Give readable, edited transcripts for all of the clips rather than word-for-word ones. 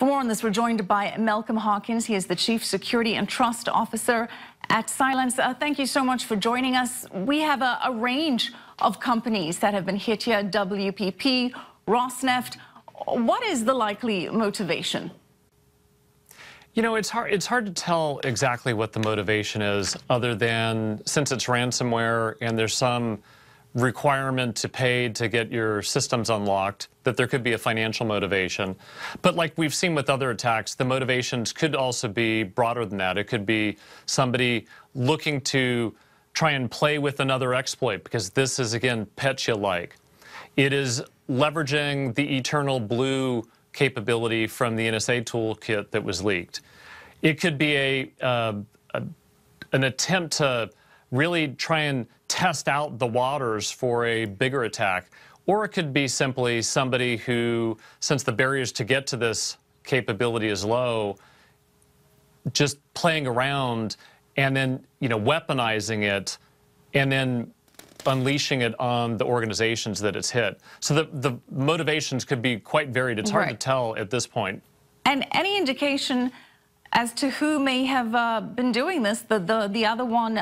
For more on this, we're joined by Malcolm Harkins. He is the Chief Security and Trust Officer at Cylance. Thank you so much for joining us. We have a range of companies that have been hit here: WPP, Rosneft. What is the likely motivation? You know, it's hard to tell exactly what the motivation is, other than since it's ransomware and there's some requirement to pay to get your systems unlocked, that there could be a financial motivation. But like we've seen with other attacks, the motivations could also be broader than that. It could be somebody looking to try and play with another exploit, because this is, again, Petya-like. It is leveraging the Eternal Blue capability from the NSA toolkit that was leaked. It could be an attempt to really try and test out the waters for a bigger attack. Or it could be simply somebody who, since the barriers to get to this capability is low, just playing around and then, you know, weaponizing it and then unleashing it on the organizations that it's hit. So the motivations could be quite varied. It's hard to tell at this point. And any indication as to who may have been doing this? The other one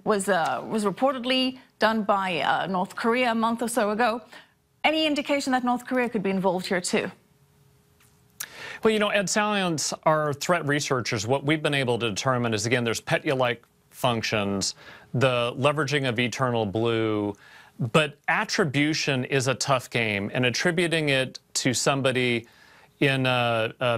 was reportedly done by North Korea a month or so ago. Any indication that North Korea could be involved here too? Well, you know, at Cylance, our threat researchers, what we've been able to determine is, again, there's Petya-like functions, the leveraging of Eternal Blue, but attribution is a tough game, and attributing it to somebody in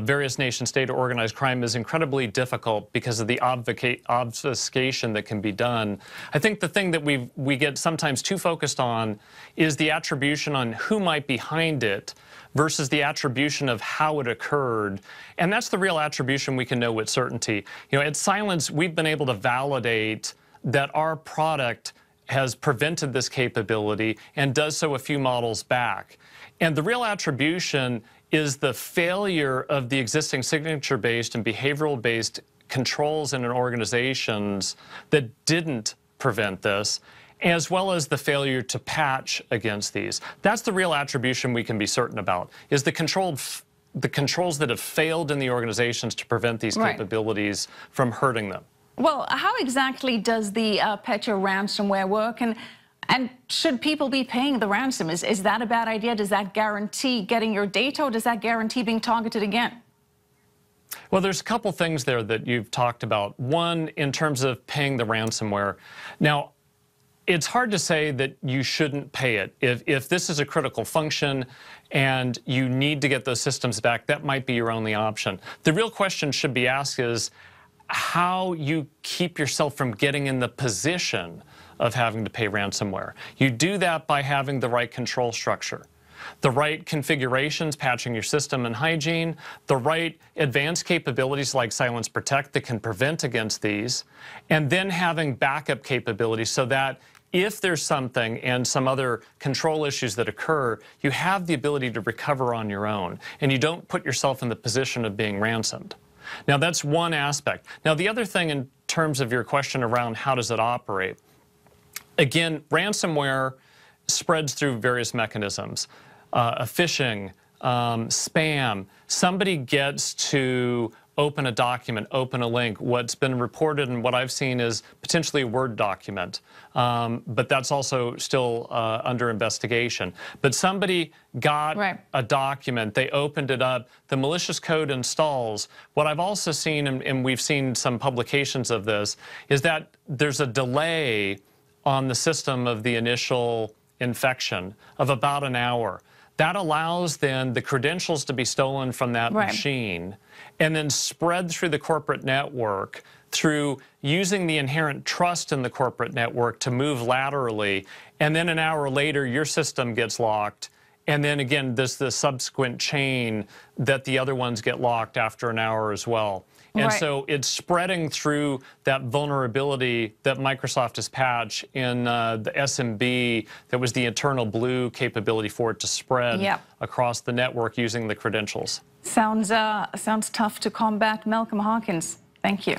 various nation-state or organized crime is incredibly difficult because of the obfuscation that can be done. I think the thing that we get sometimes too focused on is the attribution on who might be behind it versus the attribution of how it occurred. And that's the real attribution we can know with certainty. You know, at Cylance, we've been able to validate that our product has prevented this capability and does so a few models back. And the real attribution is the failure of the existing signature-based and behavioral-based controls in organizations that didn't prevent this, as well as the failure to patch against these. That's the real attribution we can be certain about, is the controls that have failed in the organizations to prevent these capabilities from hurting them. Well, how exactly does the Petya ransomware work, and should people be paying the ransom? Is that a bad idea? Does that guarantee getting your data, or does that guarantee being targeted again? Well, there's a couple things there that you've talked about. One, in terms of paying the ransomware. Now, it's hard to say that you shouldn't pay it. If this is a critical function and you need to get those systems back, that might be your only option. The real question should be asked is how you keep yourself from getting in the position of having to pay ransomware. You do that by having the right control structure, the right configurations, patching your system and hygiene, the right advanced capabilities like Cylance Protect that can prevent against these, and then having backup capabilities so that if there's something and some other control issues that occur, you have the ability to recover on your own, and you don't put yourself in the position of being ransomed. Now, that's one aspect. Now, the other thing in terms of your question around how does it operate, again, ransomware spreads through various mechanisms. Phishing, spam, somebody gets to open a document, open a link. What's been reported and what I've seen is potentially a Word document, but that's also still under investigation. But somebody got a document, they opened it up, the malicious code installs. What I've also seen, and we've seen some publications of this, is that there's a delay on the system of the initial infection of about an hour. That allows then the credentials to be stolen from that machine and then spread through the corporate network through using the inherent trust in the corporate network to move laterally. And then an hour later, your system gets locked. And then again, there's the subsequent chain that the other ones get locked after an hour as well. And so it's spreading through that vulnerability that Microsoft has patched in the SMB that was the Eternal Blue capability for it to spread across the network using the credentials. Sounds tough to combat. Malcolm Harkins, thank you.